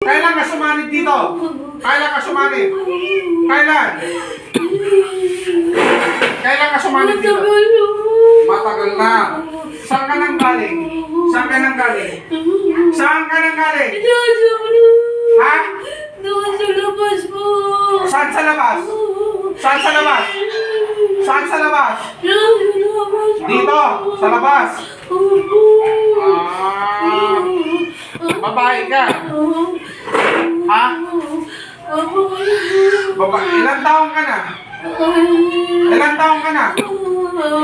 Kailan ka sumanib dito? Kailan ka sumanib? Kailan? Kailan ka sumanib dito? Matagal na. Saan ka nang galing? Saan ka nang galing? Saan ka nang galing? Ha? Doon sa labas po. Saan sa labas? Saan sa labas? Saan sa labas? Dito, sa labas. Babae ka. Ha? Babae. Ilang taong ka na? Ilang taong ka na?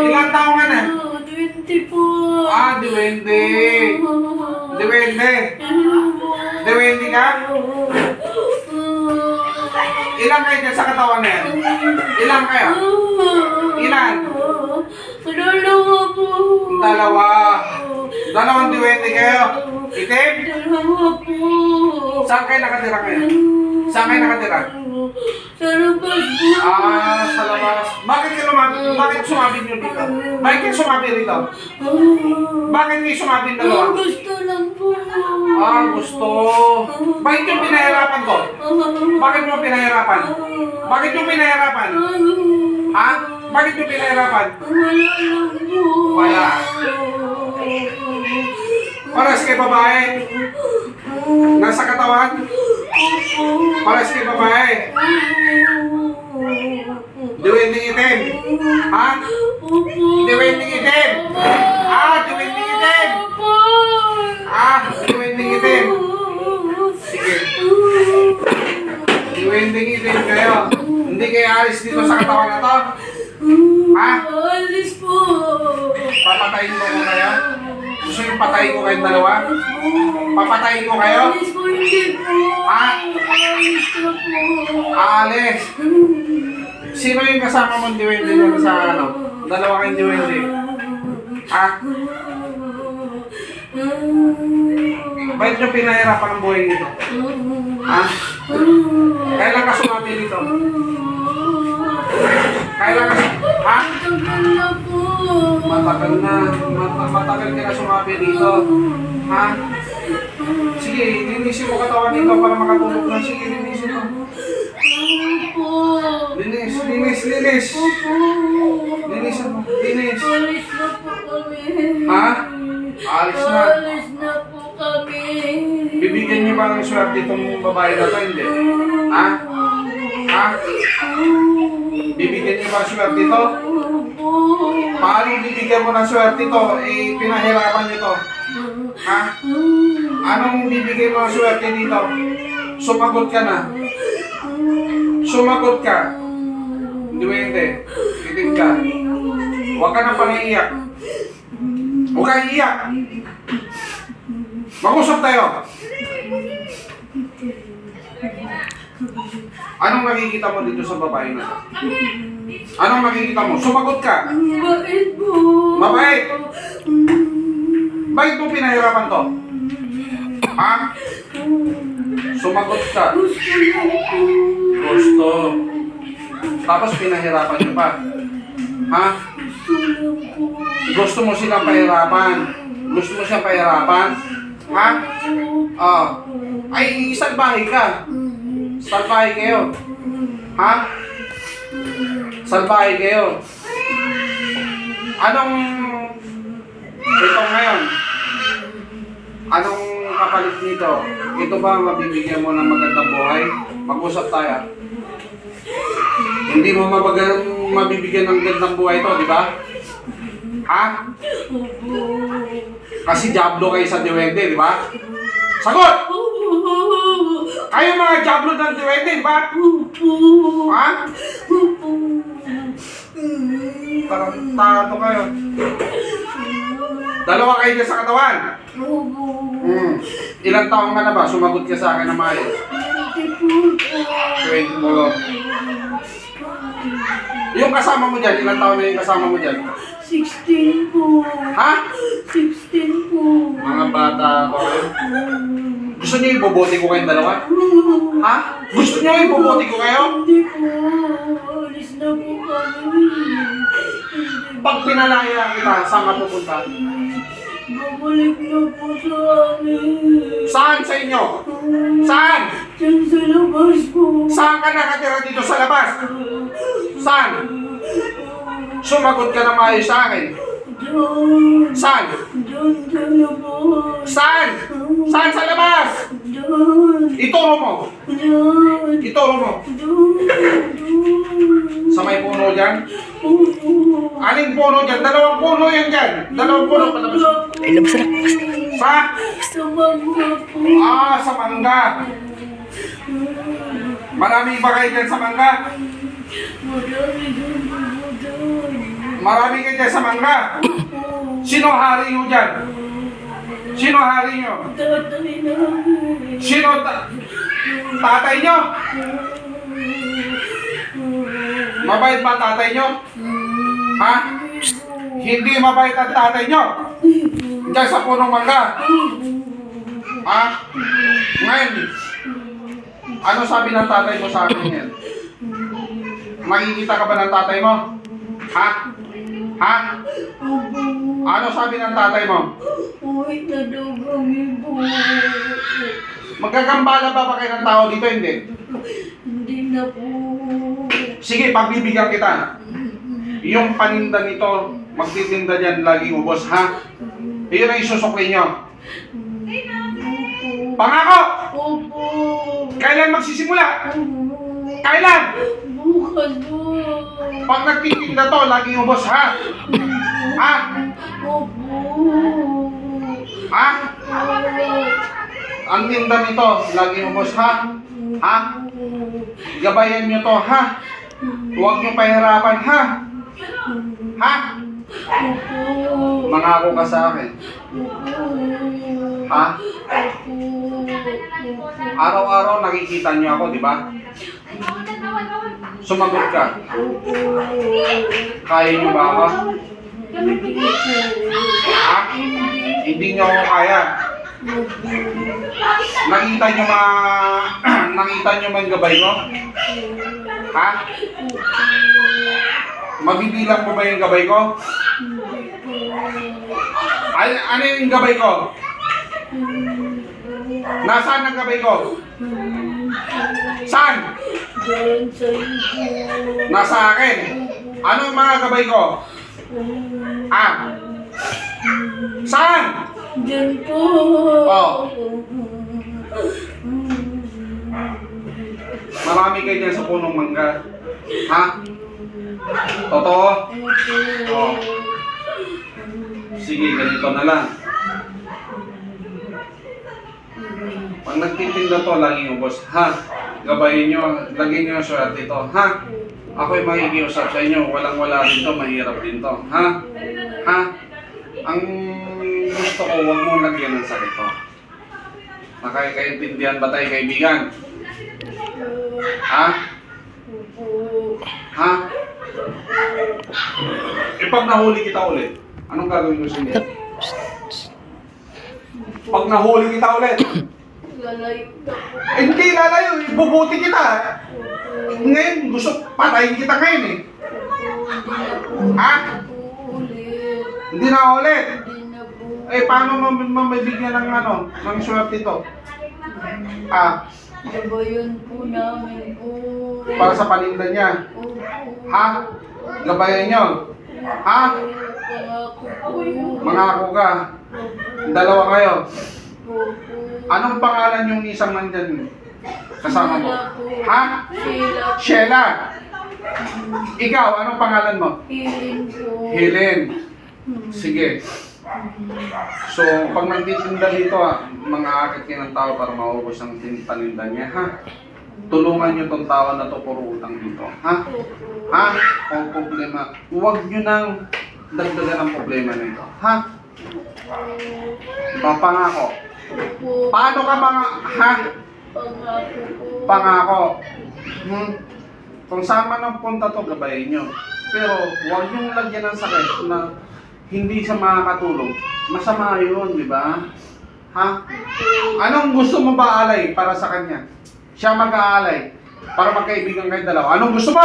Ilang taong ka na? 20 po. Duwende. Duwende. Duwende ka? Ilang kayo dyan sa katawan na yan? Ilang kayo? Ilan? Dalawa po. Dalawa. Dalawang duwende kayo. Itim? Dalawa po. Saan kayo nakatira kayo? Saan kayo nakatira? Sa labas po. Sa labas. Bakit kayo bakit sumabit nyo dito? Bakit kayo sumabit rito? Bakit kayo sumabit dalawa? Gusto lang po. Gusto. Bakit yung pinahirapan ko? Bakit mo pinahirapan? Bakit yung pinahirapan? Ha? Bakit yung pinahirapan? Wala lang po. Wala. Paras kay babae. Nasa katawan. Paras kay babae. Duwending itim. Ha? Duwending itim. Duwending itim. Duwending itim. Sige. Duwending itim kayo. Hindi kayo alis dito sa katawan na to. Ha? Alis po. Papatayin mo ko kayo? Gusto yung patayin ko kayong dalawa? Papatayin ko kayo? Alis po, hindi po. Ha? Alis na po. Alis. Sino yung kasama mong duwende dyan sa ano? Dalawa kayong duwende. Ha? Bakit nyo pinahirapan ang buhay nito? Ha? Kailan ka sumati dito? Kailan ka ha? Matagal na po. Matagal na. Matagal ka na sumabi dito. Ha? Sige, linisin mo katawan dito para makatulog na. Sige, linisin mo. Po. Linis, linis, linis. Linisin mo, linis. Alis na po kami. Ha? Alis na. Alis na po kami. Bibigyan niyo ba ng swerte itong babae na to? Hindi. Ha? Ha? Bibigyan niyo ba ng swerte ito? Paano bibigyan mo ng swerte ito? Pinahirapan niyo ito. Ha? Anong bibigyan mo ng swerte dito? Sumagot ka na. Sumagot ka. Duwende. Itim ka. Huwag ka nang pangiiyak. Huwag kang iiyak. Mag-usap tayo. Anong nakikita mo dito sa babae na to? Anong nakikita mo? Sumagot ka. Mabait po. Mabait. Bakit mo pinahirapan to? Ha? Sumagot ka. Gusto lang po. Gusto. Tapos pinahirapan niyo pa. Ha? Gusto lang po. Gusto mo silang pahirapan. Gusto mo siyang pahirapan. Ha? Ay, salbahe ka. Salbahe kayo. Ha? Salbahe kayo. Anong ito ngayon? Anong kapalit nito? Ito ba ang mabibigyan mo ng magandang buhay? Mag-usap tayo. Hindi mo mabibigyan ng gandang buhay ito, di ba? Ha? Kasi diablo kayo sa duwende, di ba? Sagot! Kayo mga diablo ng duwende, di ba? Ha? Tarantado kayo. Dalawa kayo dyan sa katawan. Ilang taong ka na ba? Sumagot ka sa akin na maayos. 20 mo. Yung kasama mo dyan, ilang taon na yung kasama mo dyan? 16 po. Ha? 16 po. Mga bata ko. Gusto niyo ibobote ko kayong dalawa? Ha? Gusto niyo ibobote ko kayo? Hindi po. Alis na po kami. Pag pinalaya kita, saan ka pupunta? Bumalik na po sa amin. Saan sa inyo? Saan? Diyan sa labas po. Saan ka nakatira dito sa labas? Saan? Sumagot ka na maayos sa akin. Diyan. Saan? Diyan sa labas. Saan? Saan sa labas? Diyan. Ituro mo. Diyan. Ituro mo. Diyan. Sa may puno dyan? Opo. Aling puno dyan? Dalawang puno yan dyan. Dalawang puno. Palabas. Ay, labas na. Sa? Sa mangga po. Sa mangga. Marami ba kayo dyan sa mangga? Marami doon po doon. Marami kayo dyan sa mangga. Sino hari nyo dyan? Sino hari nyo? Tatay namin. Sino tatay nyo? Mabait ba tatay nyo? Ha? Hindi mabait ang tatay nyo? Diyan sa punong mangga? Ha? Ngayon, ano sabi ng tatay mo sa akin yan? Makikita ka ba ng tatay mo? Ha? Ha? Ano sabi ng tatay mo? Uy, na daw kami po. Magkagambala ba kayo ng tao dito? Hindi. Hindi na po. Sige, pagbibigyan kita. Yung paninda nito, magtitinda dyan laging ubos, ha? Iyon ang isusukli nyo. Pangako! Opo. Kailan magsisimula? Kailan? Bukas po. Pag nagtitinda to, laging ubos, ha? Ha? Opo. Ha? Ang tinda nito, laging ubos, ha? Ha? Gabayan nyo to, ha? Huwag nyo pahirapan, ha? Ha? Opo. Mangako ka sa akin. Ha? Araw-araw nakikita nyo ako, di ba? Sumagot ka. Kaya nyo ba ako? Ha? Hindi nyo ako kaya. Nakita nyo nakita nyo man gabay ko? Ha? Mabibilang mo ba yung gabay ko? Ano yung gabay ko? Nasaan ang gabay ko? Saan? Diyan sa iyo. Nasa akin. Ano yung mga gabay ko? Saan? Diyan po. Oh. Marami kayo dyan sa punong mangga. Ha? Totoo? Oh. Sige, ganito na lang. Pag nagtitinda to, laging ubos. Ha? Gabayin nyo, lagyan nyo yung swerte ito. Ha? Ako'y makikiusap sa inyo. Walang-wala rin to, mahirap din to. Ha? Ha? Ang gusto ko, huwag mo lagyan ng sakit to. Nakakaintindihan ba tayo, kaibigan? Ha? Ha? Pag nahuli kita ulit, anong gagawin ko sa inyo? Pag nahuli kita ulit, Lalayo na po. hindi lalayo, ibubuti kita. Ngayon, gusto patayin kita ngayon eh. Ha? Ulit. Hindi na ulit. Hindi na po. Eh, paano mabibigyan ng ng swerte ito? Gabayan po namin po. Para sa paninda niya. Opo. Ha? Gabayan nyo. Ha? Pangako po. Mangako ka. Dalawa kayo. Opo. Anong pangalan yung isang nandyan kasama mo? Ha? Sheila. Sheila. Ikaw, anong pangalan mo? Healing po. Helen. Sige. So, pag nagtitinda dito, mga akit kayo ng tao para maubos ang paninda niya, ha? Tulungan niyo tong tao na to, puro utang dito, ha? Ha? Kung problema, huwag niyo nang dagdagan ang problema nito, ha? Papangako. Opo. Paano ka mga, ha? Pangako po. Pangako. Kung saan man ang punta to, gabayin nyo. Pero huwag niyong lagyan ng sakit na hindi siya makakatulog. Masama yun, di ba? Ha? Anong gusto mo ba alay para sa kanya? Siya mag-aalay para magkaibigan kayo dalawa. Anong gusto mo?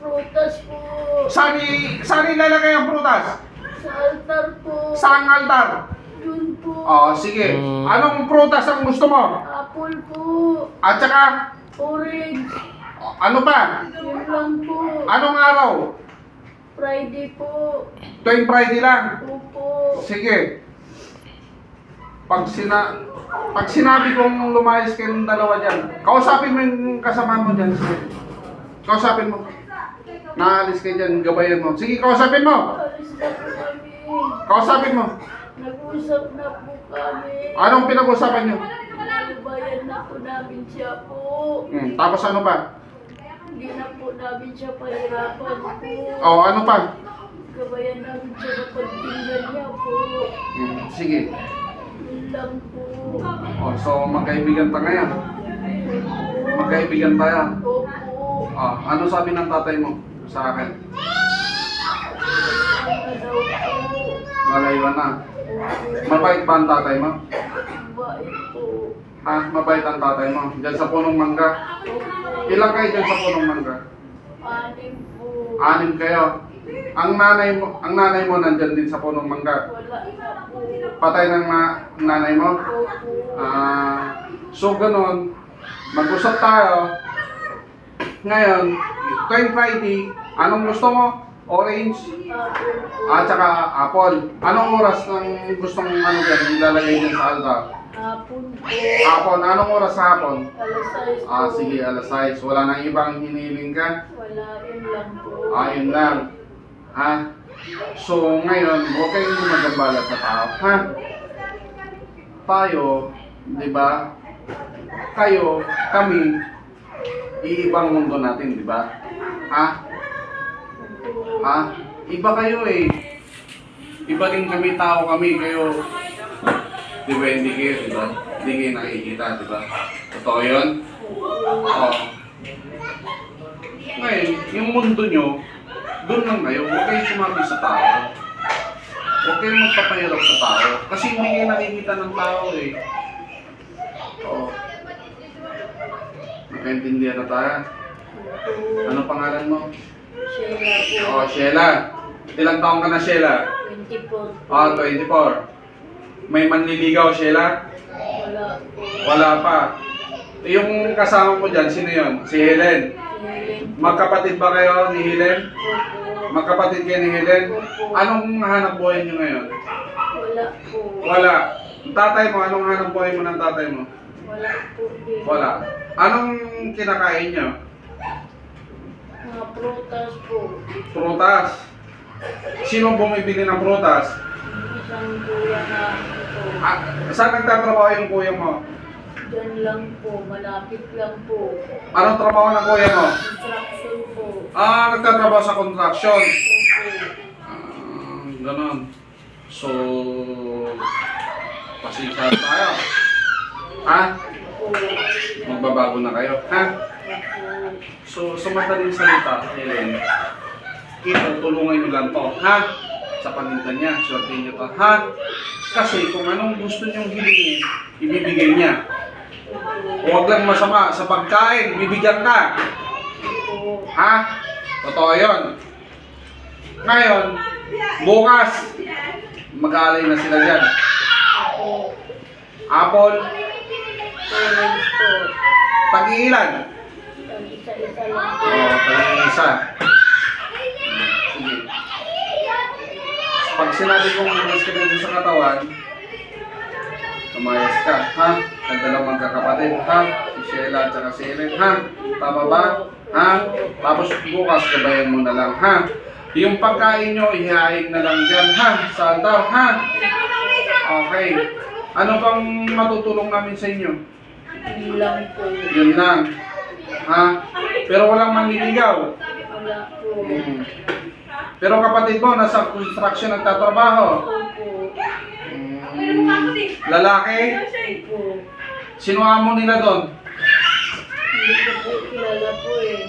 Prutas po. Saan ilalagay ang prutas? Sa altar po. Saan altar? yun po. Oh, sige. Anong prutas ang gusto mo? Apple po. At saka, Orange. ano pa? Yun lang po. Anong araw? Friday po. Tuwing Friday lang. Opo. Sige. Pag sinabi kong lumayas kayong dalawa dyan, kausapin mo yung kasama mo dyan. Sige. Kausapin mo. Naalis kayo dyan, gabayan mo. Sige, kausapin mo. Alis na po kami. Kausapin mo. Nag-usap na po kami. Anong pinag-usapan nyo? Nalubayan na po namin siya po. Tapos ano pa? Hindi na po namin siya pahirapan po. Oh, ano pa? Gabayan namin siya na pagtinggan niya po. Sige. Yun lang po. Oh, so magkaibigan ta ngayon. Magkaibigan tayo. Opo. Ano sabi ng tatay mo sa akin? Ano daw po. Malaywan na. Opo. Mabait ba ang tatay mo? Bait po. Ha? Mabait ang tatay mo? Diyan sa punong mangga? Opo. Ilang kayo dyan sa punong mangga? 6 po. 6 kayo. Ang nanay mo nandyan din sa punong mangga. Wala na po. Patay ng nanay mo? Opo. So ganun, mag-usap tayo. Ngayon, tuwing Friday, anong gusto mo? Orange? Apple po. At saka apple. Anong oras ng gustong ano dyan, ilalagay dyan sa altar? Hapon po. Hapon. Anong oras sa hapon? Alas 6 po. Sige, alas 6. Wala nang ibang hinihiling ka? Wala, yun lang po. Yun lang. Ha? So, ngayon, huwag kayong magambala sa tao. Ha? Tayo, di ba? Kayo, kami, iibang mundo natin, di ba? Ha? Ha? Iba kayo eh. Iba din kami, tao kami, kayo. Di ba, hindi kayo, di ba? Hindi kayo nakikita, di ba? Totoo yun? Oo. Ngayon, yung mundo nyo, doon lang kayo. Huwag kayong sumabi sa tao. Huwag kayong magpapahirap sa tao. Kasi hindi kayo nakikita ng tao eh. Oo. Nakaintindihan na tayo. Ano pangalan mo? Sheila po. Sheila. Ilang taong ka na, Sheila? 24. 24. May manliligaw, Sheila? Wala po. Wala pa. Yung kasama mo dyan, sino yun? Si Helen. Helen. Magkapatid ba kayo ni Helen? Opo. Magkapatid kayo ni Helen? Anong hanap buhay niyo ngayon? Wala po. Wala. Tatay mo, anong hanap buhay mo ng tatay mo? Wala po din. Wala. Anong kinakain niyo? Mga prutas po. Prutas. Sino bumibili ng prutas? Isang kuya namin po. Saan nagtatrabaho yung kuya mo? Diyan lang po. Malapit lang po. Anong trabaho ng kuya mo? Construction po. Nagtatrabaho sa construction. Opo. Ganon. So, pasensya tayo. Ha? Opo. Magbabago na kayo. Ha? Opo. So, sa madaling salita, Helen, itutulungan nyo lang to, ha? Sa paninda niya, swerte nyo to, ha? Kasi kung anong gusto nyong hilingin, ibibigay niya. Huwag lang masama, sa pagkain, bibigyan ka. Opo. Ha? Totoo yun. Ngayon, bukas, mag-aalay na sila dyan. Opo. Apple, Orange po. pag-iilan. Isa-isa lang po. Pag-iisa. Sige. Pag sinabi kong umalis ka dito sa katawan, tumayas ka, ha? Ang dalawang magkakapatid, ha? Si Sheila at saka si Helen, ha? Tama ba? Ha? Tapos bukas, gabayan mo na lang, ha? Yung pagkain nyo, ihain na lang dyan, ha? Sa altar, ha? Okay. Ano bang matutulong namin sa inyo? Yun lang po. Yun lang. Ha? Pero walang manliligaw. Wala po. Pero kapatid mo, nasa construction nagtatrabaho. Opo. Lalaki? Opo. Sino amo nila doon? Hindi ko po kilala po eh.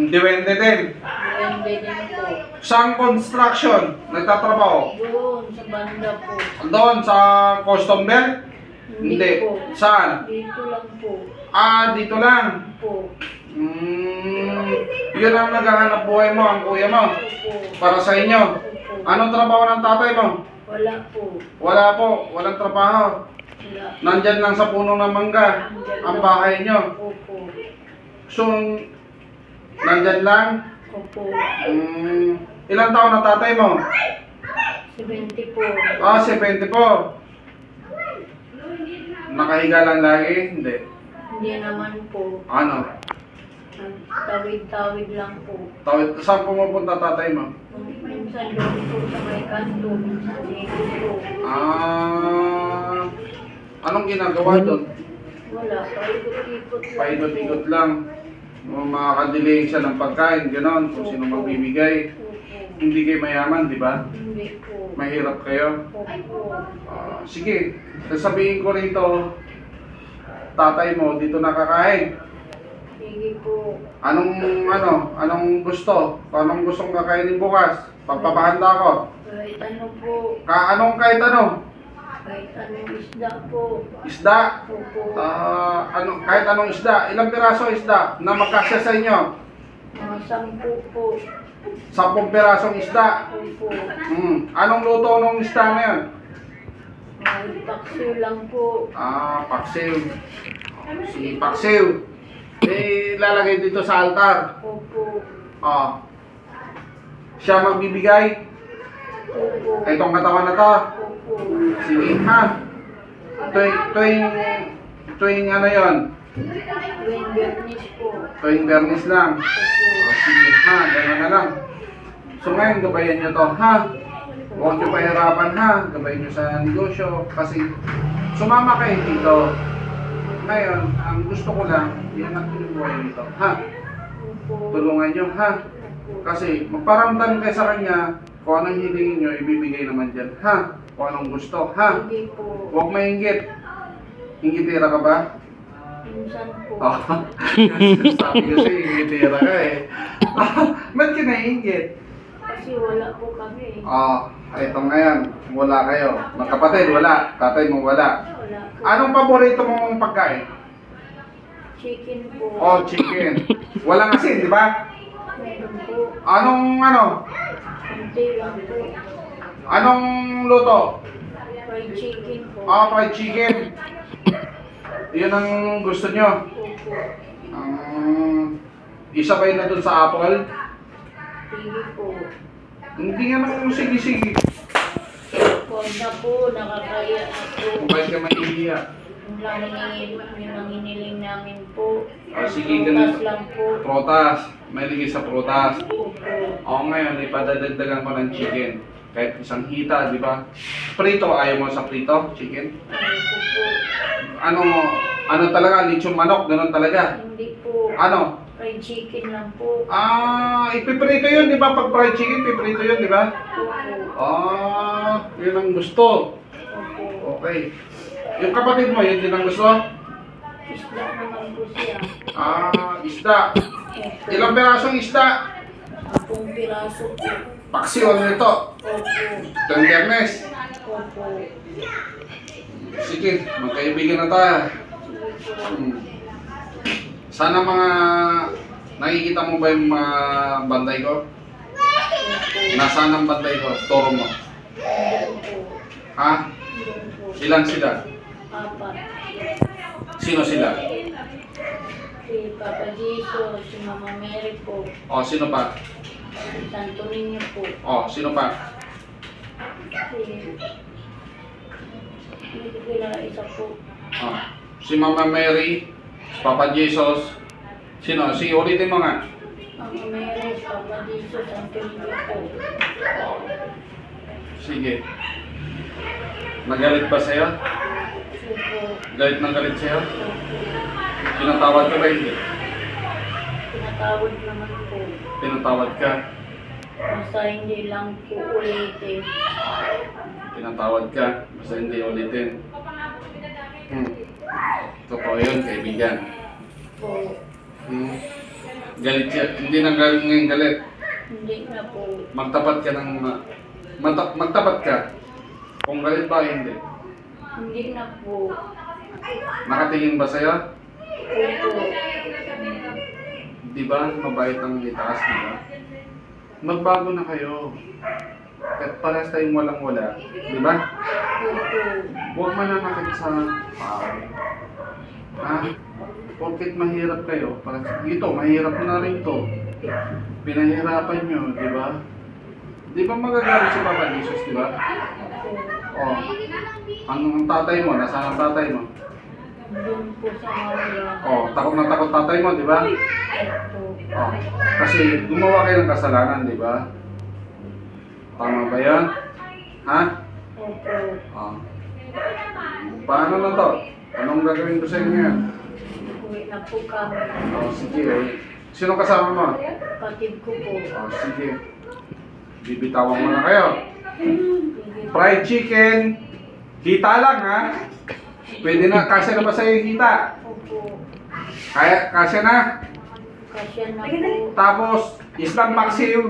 Diwende din. Maganda din po. Saan construction nagtatrabaho? Doon sa banda po. Doon sa custom belt? Hindi. po. Saan? Dito lang po. Dito lang. Po. Yun ang naghahanap buhay mo, ang kuya mo. Opo. Para sa inyo. Opo. Anong trabaho ng tatay mo? Wala po. Wala po, walang trabaho. Wala. Nandyan lang sa puno ng mangga ang bahay nyo. Opo. So, nandyan lang. Opo. Ilang taon na tatay mo? 70 po. 74. Nakahiga lang lagi? Hindi. Hindi naman po. Ano? Tawid-tawid lang po. Tawid, saan pumupunta tatay mo? Minsan doon po sa may kanto, minsan dito po. Anong ginagawa doon? Wala, paikot-ikot lang. Paikot-ikot lang. Makakadiling siya ng pagkain, gano'n, kung sino magbibigay. Opo. Hindi kayo mayaman, di ba? Hindi po. Mahirap kayo. Opo. Sige, sasabihin ko rito, tatay mo dito nakakain. Sige po. Anong gusto? Anong gustong kakainin bukas? Pagpapahanda ko. Kahit ano po. Kahit ano? Kahit anong isda po. Isda? Opo. Kahit anong isda? Ilang piraso isda na magkasya sa inyo? Mga 10 po. 10 pirasong isda. Opo. Anong luto ng isda na yun? Mga paksiw lang po. Paksiw. Si paksiw. Lalagay dito sa altar. Opo. Siya magbibigay. Opo. Itong katawan na to. Opo. Sige, ha? Tuwing ano yon? Tuwing Biyernes po. Tuwing Bernis lang. Opo. Sige, ha? Gano'n na lang. So ngayon, gabayan nyo to, ha? Huwag nyo pahirapan, ha? Gabayan nyo sa negosyo. Kasi sumama kayo dito. Ngayon, ang gusto ko lang, iangat nyo yung buhay nito, ha? Opo. Tulungan nyo, ha? Opo. Kasi magparamdam kayo sa kanya, kung anong hilingin nyo, ibibigay naman dyan, ha? Kung anong gusto, ha? Sige po. Huwag mainggit. Inggitira ka ba? Minsan po. Sabi ko sa'yo, inggitira ka eh. Ba't ka naiinggit? Kasi wala po kami. Ito ngayon, wala kayo. Magkapatid, wala. Tatay mo, wala. Wala po. Anong paborito mong pagkain? Chicken po. Chicken. Walang asin, di ba? Meron po. Anong Kunti lang po. Anong luto? Fried chicken po. Fried chicken. Yun ang gusto nyo. Opo. Isabay na dun sa apple. Sige po. Hindi nga naman sige. Huwag na po. Nakakaya na po. Kung bakit ka mahihiya. Yung lang hiniling namin po. Sige, Prutas ganun. lang po. Prutas. May ligi sa prutas. Opo. Ngayon, ipadadagdagan ko ng chicken. Kahit isang hita, di ba? Prito, ayaw mo sa prito? Chicken? Ano po po? Ano talaga? Lechon manok, ganun talaga. Hindi po. Ano? Fried chicken lang po. Ipiprito yun, di ba? Pag fried chicken, piprito yun, di ba? Opo. Yun ang gusto. Opo. Okay. Yung kapatid mo, yun din ang gusto? Isda naman po siya. Isda. Opo. Ilang perasong isda? 10 piraso po. Paksiwan nito. Opo. Tenderness. Opo. Sige, magkaibigan na tayo. Sana mga nakikita mo ba yung mga banday ko? Nasaan ang banday ko? Toro mo. Ha? Ilan sila? 4. Sino sila? Si Papa Jesus, si Mama Mary po, Sino pa? si Santo Niño po, Sino pa? hindi ko kilala isa po, Si Mama Mary, si Papa Jesus. Sino? Ulitin mo nga. Mama Mary, si Papa Jesus, Santo Niño po. Sige. Nagalit ba sa'yo? Opo. Galit na galit sa'yo? Pinatawad ka ba hindi? Pinatawad naman po. Pinatawad ka? Basta hindi lang po ulitin. Pinatawad ka? Basta hindi ulitin. Totoo yun, kaibigan. Po. Galit siya. Hindi na ngayon galit. Hindi na po. Magtapat ka ng... magtapat ka. Kung galit ba, hindi. Hindi na po. Nakatingin ba sa'yo? Opo. Di ba? Mabait ang itaas, di ba? Magbago na kayo. Kahit parehas tayong walang-wala. Di ba? Opo. Huwag mananakit sa tao. Ha? Porket mahirap kayo. Ito, mahirap na rin to. Pinahirapan nyo, di ba? Di ba magagalit si Papa Jesus, di ba? Oh. Ang tatay mo, nasaan ang tatay mo? Doon po sa Maria. Oh, takot na takot tatay mo, di ba? Opo. Oh. Kasi gumawa kayo ng kasalanan, di ba? Tama ba yan? Ha? Opo. Oh. Paano na to? Anong gagawin ko sa inyo yan? Uwi na po kami. Oh, sige. Sino kasama mo? Kapatid ko po. Oh, sige. Bibitawan mo na kayo. Sige. Fried chicken. Hita lang, ha? Pwede na. Kasya na ba sa'yo yung hita? Opo. Kaya, kasya na. Kasya na po. Tapos, Islam Paksiw.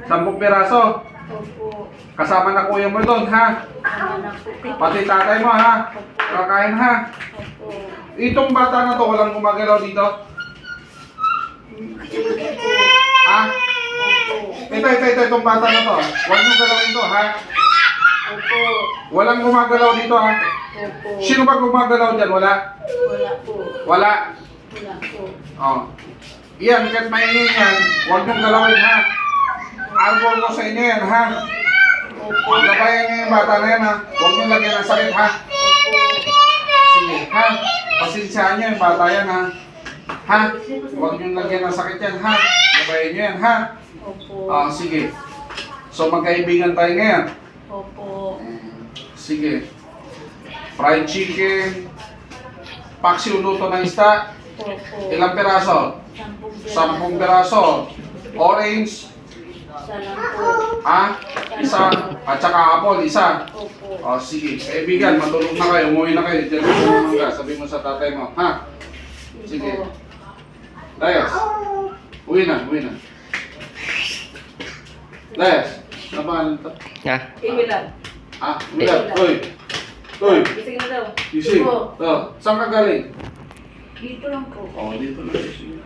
10 piraso. Opo. Kasama na kuya mo doon, ha? Kasya na po. Pati tatay mo, ha? Kakain, ha? Opo. Itong bata na to, walang gumagalaw dito. Sige po. Ha? Opo. Itong bata na to. Huwag nyo galawin to, ha? Opo. Walang gumagalaw dito, ha? Opo. Sino ba gumagalaw dyan? Wala? Wala po. Wala. Wala po. Oh. Iyan, kahit maingin yan, huwag nyo galawin, ha? Arbol ko sa inyo yan, ha? Opo. Gabayan nyo yung bata na yan, ha? Huwag nyo lagyan ng sakit, ha? Opo. Sige, ha? Pasinsyahan nyo yung bata yan, ha? Ha? Huwag nyo lagyan ng sakit yan, ha? Gabayan nyo yan, ha? Opo. Sige. So, magkaibigan tayo ngayon. Opo. Sige. Fried chicken. Paksiw luto ng isda. Opo. Ilang peraso? 10 peraso. Orange. Isa lang po. Ha? Isa. At saka apple, isa. Opo. Sige. Kaibigan, matulog na kayo. Umuwi na kayo. Diyan mo mangga. Sabi mo sa tatay mo. Ha? Sige. Opo. Layas. Uwi na, uwi na. Layas. Ano pangalan ito? Ha? Iwi lang. Ha? Uwi na. Uy. Uy. Gising na daw. Gising. Opo. Saan ka galing? Dito lang po. Oh, dito na. Sige.